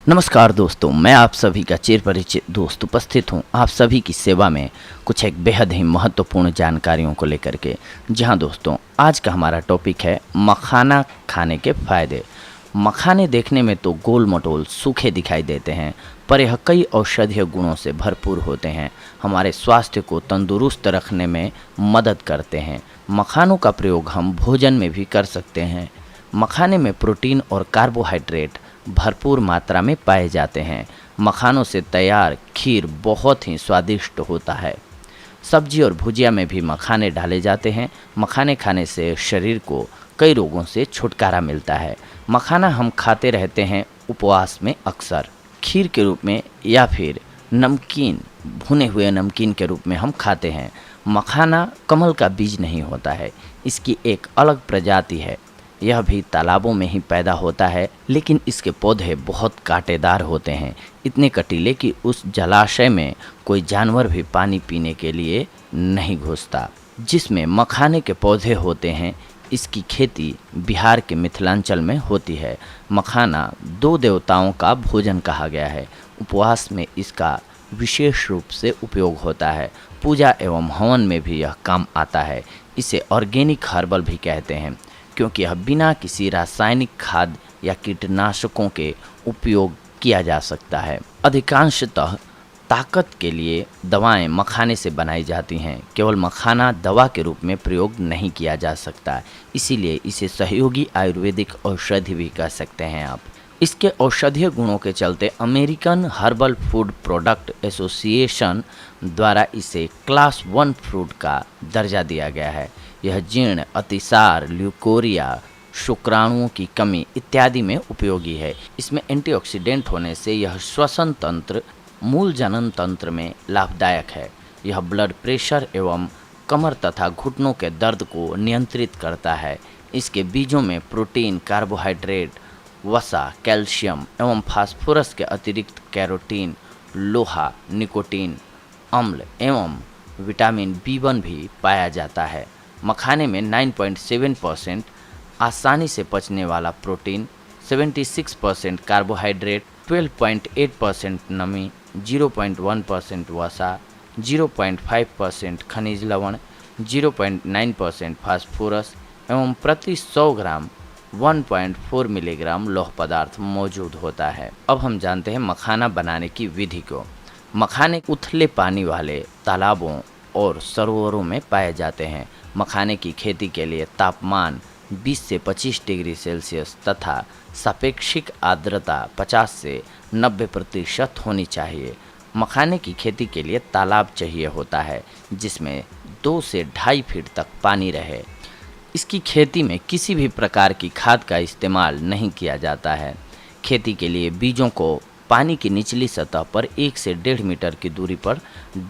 नमस्कार दोस्तों, मैं आप सभी का चिर परिचित दोस्त उपस्थित हूँ आप सभी की सेवा में कुछ एक बेहद ही महत्वपूर्ण जानकारियों को लेकर के। जहाँ दोस्तों, आज का हमारा टॉपिक है मखाना खाने के फ़ायदे। मखाने देखने में तो गोल मटोल सूखे दिखाई देते हैं, पर यह कई औषधीय गुणों से भरपूर होते हैं। हमारे स्वास्थ्य को तंदुरुस्त रखने में मदद करते हैं। मखानों का प्रयोग हम भोजन में भी कर सकते हैं। मखाने में प्रोटीन और कार्बोहाइड्रेट भरपूर मात्रा में पाए जाते हैं। मखानों से तैयार खीर बहुत ही स्वादिष्ट होता है। सब्जी और भुजिया में भी मखाने डाले जाते हैं। मखाने खाने से शरीर को कई रोगों से छुटकारा मिलता है। मखाना हम खाते रहते हैं उपवास में, अक्सर खीर के रूप में या फिर नमकीन, भुने हुए नमकीन के रूप में हम खाते हैं। मखाना कमल का बीज नहीं होता है, इसकी एक अलग प्रजाति है। यह भी तालाबों में ही पैदा होता है, लेकिन इसके पौधे बहुत कांटेदार होते हैं, इतने कटीले कि उस जलाशय में कोई जानवर भी पानी पीने के लिए नहीं घुसता। जिसमें मखाने के पौधे होते हैं, इसकी खेती बिहार के मिथिलांचल में होती है। मखाना दो देवताओं का भोजन कहा गया है। उपवास में इसका विशेष रूप से उपयोग होता है। पूजा एवं हवन में भी यह काम आता है। इसे ऑर्गेनिक हर्बल भी कहते हैं, क्योंकि यह बिना किसी रासायनिक खाद या कीटनाशकों के उपयोग किया जा सकता है। अधिकांशतः ताकत के लिए दवाएं मखाने से बनाई जाती हैं। केवल मखाना दवा के रूप में प्रयोग नहीं किया जा सकता, इसीलिए इसे सहयोगी आयुर्वेदिक औषधि भी कह सकते हैं आप। इसके औषधीय गुणों के चलते American herbal food product association द्वारा इसे क्लास 1 फ्रूट का दर्जा दिया गया है। यह जीर्ण, अतिसार, ल्यूकोरिया, शुक्राणुओं की कमी इत्यादि में उपयोगी है। इसमें एंटीऑक्सीडेंट होने से यह श्वसन तंत्र, मूल जनन तंत्र में लाभदायक है। यह ब्लड प्रेशर एवं कमर तथा घुटनों के दर्द को नियंत्रित करता है। इसके बीजों में प्रोटीन, कार्बोहाइड्रेट, वसा, कैल्शियम एवं फास्फोरस के अतिरिक्त कैरोटीन, लोहा, निकोटीन, अम्ल एवं विटामिन B1 भी पाया जाता है। मखाने में 9.7% आसानी से पचने वाला प्रोटीन, 76% कार्बोहाइड्रेट, 12.8% नमी, 0.1% वसा, 0.5% खनिज लवण, 0.9% फास्फोरस एवं प्रति 100 ग्राम 1.4 मिलीग्राम लौह पदार्थ मौजूद होता है। अब हम जानते हैं मखाना बनाने की विधि को। मखाने उथले पानी वाले तालाबों और सरोवरों में पाए जाते हैं। मखाने की खेती के लिए तापमान 20 से 25 डिग्री सेल्सियस तथा सापेक्षिक आर्द्रता 50 से 90% होनी चाहिए। मखाने की खेती के लिए तालाब चाहिए होता है, जिसमें 2 से 2.5 फीट तक पानी रहे। इसकी खेती में किसी भी प्रकार की खाद का इस्तेमाल नहीं किया जाता है। खेती के लिए बीजों को पानी की निचली सतह पर 1 से 1.5 मीटर की दूरी पर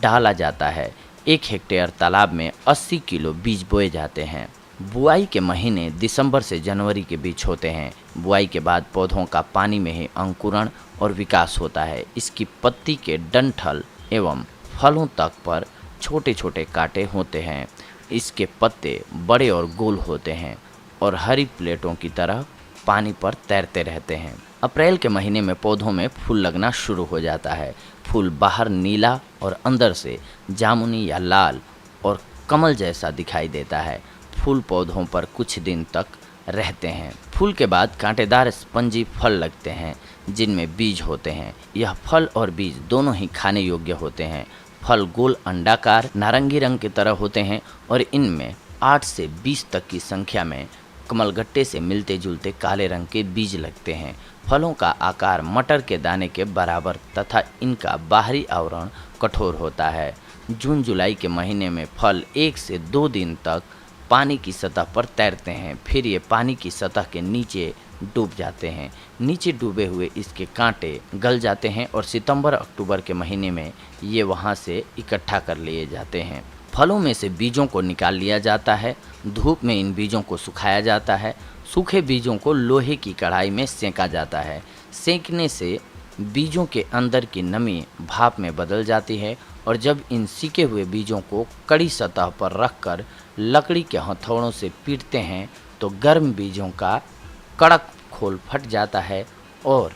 डाला जाता है। 1 हेक्टेयर तालाब में 80 किलो बीज बोए जाते हैं। बुआई के महीने दिसंबर से जनवरी के बीच होते हैं। बुआई के बाद पौधों का पानी में ही अंकुरण और विकास होता है। इसकी पत्ती के डंठल एवं फलों तक पर छोटे छोटे कांटे होते हैं। इसके पत्ते बड़े और गोल होते हैं और हरी प्लेटों की तरह पानी पर तैरते रहते हैं। अप्रैल के महीने में पौधों में फूल लगना शुरू हो जाता है। फूल बाहर नीला और अंदर से जामुनी या लाल और कमल जैसा दिखाई देता है। फूल पौधों पर कुछ दिन तक रहते हैं। फूल के बाद कांटेदार स्पंजी फल लगते हैं, जिनमें बीज होते हैं। यह फल और बीज दोनों ही खाने योग्य होते हैं। फल गोल अंडाकार नारंगी रंग की तरह होते हैं और इनमें 8 से 20 तक की संख्या में कमलगट्टे से मिलते जुलते काले रंग के बीज लगते हैं। फलों का आकार मटर के दाने के बराबर तथा इनका बाहरी आवरण कठोर होता है। जून जुलाई के महीने में फल 1 से 2 दिन तक पानी की सतह पर तैरते हैं, फिर ये पानी की सतह के नीचे डूब जाते हैं। नीचे डूबे हुए इसके कांटे गल जाते हैं और सितंबर अक्टूबर के महीने में ये वहाँ से इकट्ठा कर लिए जाते हैं। फलों में से बीजों को निकाल लिया जाता है। धूप में इन बीजों को सुखाया जाता है। सूखे बीजों को लोहे की कढ़ाई में सेंका जाता है। सेंकने से बीजों के अंदर की नमी भाप में बदल जाती है और जब इन सीके हुए बीजों को कड़ी सतह पर रखकर लकड़ी के हथौड़ों से पीटते हैं तो गर्म बीजों का कड़क खोल फट जाता है और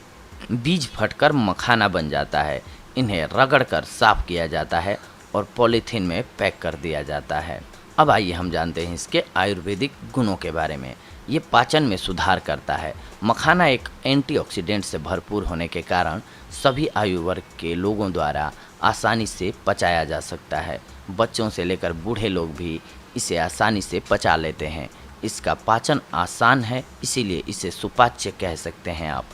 बीज फटकर मखाना बन जाता है। इन्हें रगड़कर साफ किया जाता है और पॉलीथीन में पैक कर दिया जाता है। अब आइए हम जानते हैं इसके आयुर्वेदिक गुणों के बारे में। ये पाचन में सुधार करता है। मखाना एक एंटीऑक्सीडेंट से भरपूर होने के कारण सभी आयु वर्ग के लोगों द्वारा आसानी से पचाया जा सकता है। बच्चों से लेकर बूढ़े लोग भी इसे आसानी से पचा लेते हैं। इसका पाचन आसान है, इसीलिए इसे सुपाच्य कह सकते हैं आप।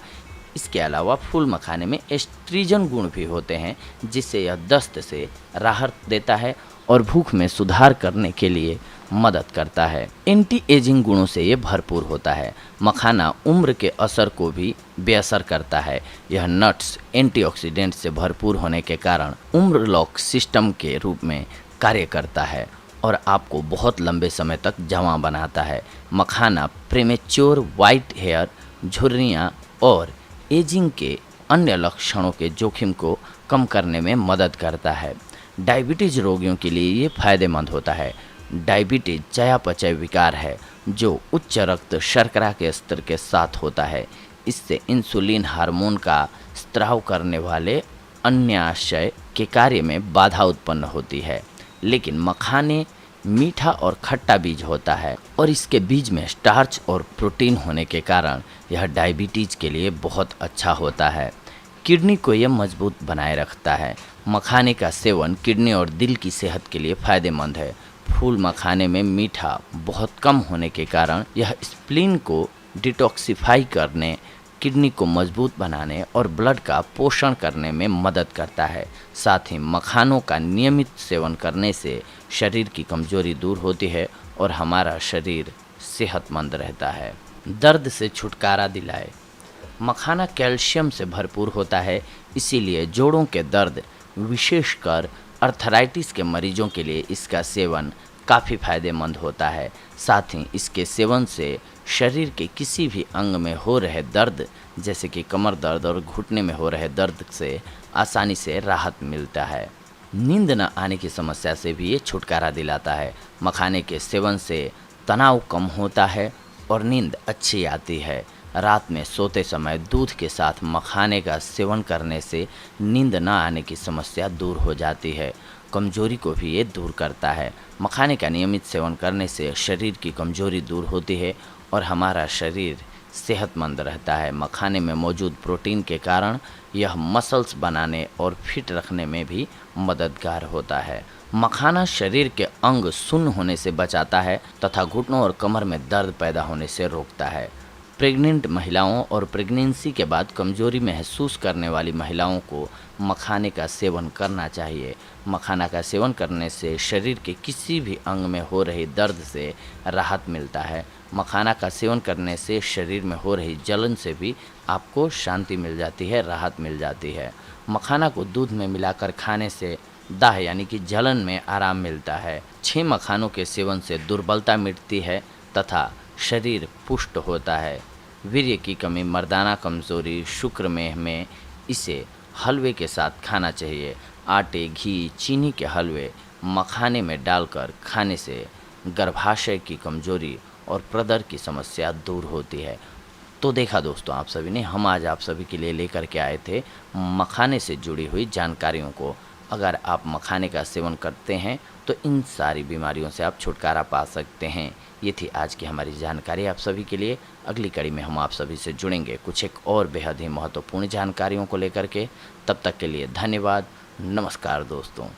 इसके अलावा फूल मखाने में एस्ट्रीजन गुण भी होते हैं, जिससे यह दस्त से राहत देता है और भूख में सुधार करने के लिए मदद करता है। एंटी एजिंग गुणों से ये भरपूर होता है। मखाना उम्र के असर को भी बेअसर करता है। यह नट्स एंटीऑक्सीडेंट से भरपूर होने के कारण उम्र लॉक सिस्टम के रूप में कार्य करता है और आपको बहुत लंबे समय तक जवां बनाता है। मखाना प्रीमेच्योर वाइट हेयर, झुर्रियाँ और एजिंग के अन्य लक्षणों के जोखिम को कम करने में मदद करता है। डायबिटीज रोगियों के लिए ये फायदेमंद होता है। डायबिटीज चयापचय विकार है जो उच्च रक्त शर्करा के स्तर के साथ होता है। इससे इंसुलिन हार्मोन का स्त्राव करने वाले अन्याशय के कार्य में बाधा उत्पन्न होती है। लेकिन मखाने मीठा और खट्टा बीज होता है और इसके बीज में स्टार्च और प्रोटीन होने के कारण यह डायबिटीज के लिए बहुत अच्छा होता है। किडनी को यह मजबूत बनाए रखता है। मखाने का सेवन किडनी और दिल की सेहत के लिए फायदेमंद है। फूल मखाने में मीठा बहुत कम होने के कारण यह स्प्लीन को डिटॉक्सिफाई करने, किडनी को मजबूत बनाने और ब्लड का पोषण करने में मदद करता है। साथ ही मखानों का नियमित सेवन करने से शरीर की कमजोरी दूर होती है और हमारा शरीर सेहतमंद रहता है। दर्द से छुटकारा दिलाए। मखाना कैल्शियम से भरपूर होता है, इसीलिए जोड़ों के दर्द, विशेषकर अर्थराइटिस के मरीजों के लिए इसका सेवन काफ़ी फायदेमंद होता है। साथ ही इसके सेवन से शरीर के किसी भी अंग में हो रहे दर्द, जैसे कि कमर दर्द और घुटने में हो रहे दर्द से आसानी से राहत मिलता है। नींद न आने की समस्या से भी ये छुटकारा दिलाता है। मखाने के सेवन से तनाव कम होता है और नींद अच्छी आती है। रात में सोते समय दूध के साथ मखाने का सेवन करने से नींद न आने की समस्या दूर हो जाती है। कमजोरी को भी ये दूर करता है। मखाने का नियमित सेवन करने से शरीर की कमजोरी दूर होती है और हमारा शरीर सेहतमंद रहता है। मखाने में मौजूद प्रोटीन के कारण यह मसल्स बनाने और फिट रखने में भी मददगार होता है। मखाना शरीर के अंग सुन्न होने से बचाता है तथा घुटनों और कमर में दर्द पैदा होने से रोकता है। प्रेग्नेंट महिलाओं और प्रेगनेंसी के बाद कमजोरी महसूस करने वाली महिलाओं को मखाने का सेवन करना चाहिए। मखाना का सेवन करने से शरीर के किसी भी अंग में हो रही दर्द से राहत मिलता है। मखाना का सेवन करने से शरीर में हो रही जलन से भी आपको शांति मिल जाती है, राहत मिल जाती है। मखाना को दूध में मिलाकर खाने से दाह यानी कि जलन में आराम मिलता है। 6 मखानों के सेवन से दुर्बलता मिटती है तथा शरीर पुष्ट होता है। वीर्य की कमी, मर्दाना कमजोरी, शुक्रमेह में इसे हलवे के साथ खाना चाहिए। आटे, घी, चीनी के हलवे मखाने में डालकर खाने से गर्भाशय की कमजोरी और प्रदर की समस्या दूर होती है। तो देखा दोस्तों, आप सभी ने, हम आज आप सभी के लिए लेकर के आए थे मखाने से जुड़ी हुई जानकारियों को। अगर आप मखाने का सेवन करते हैं तो इन सारी बीमारियों से आप छुटकारा पा सकते हैं। ये थी आज की हमारी जानकारी आप सभी के लिए। अगली कड़ी में हम आप सभी से जुड़ेंगे कुछ एक और बेहद ही महत्वपूर्ण जानकारियों को लेकर के। तब तक के लिए धन्यवाद। नमस्कार दोस्तों।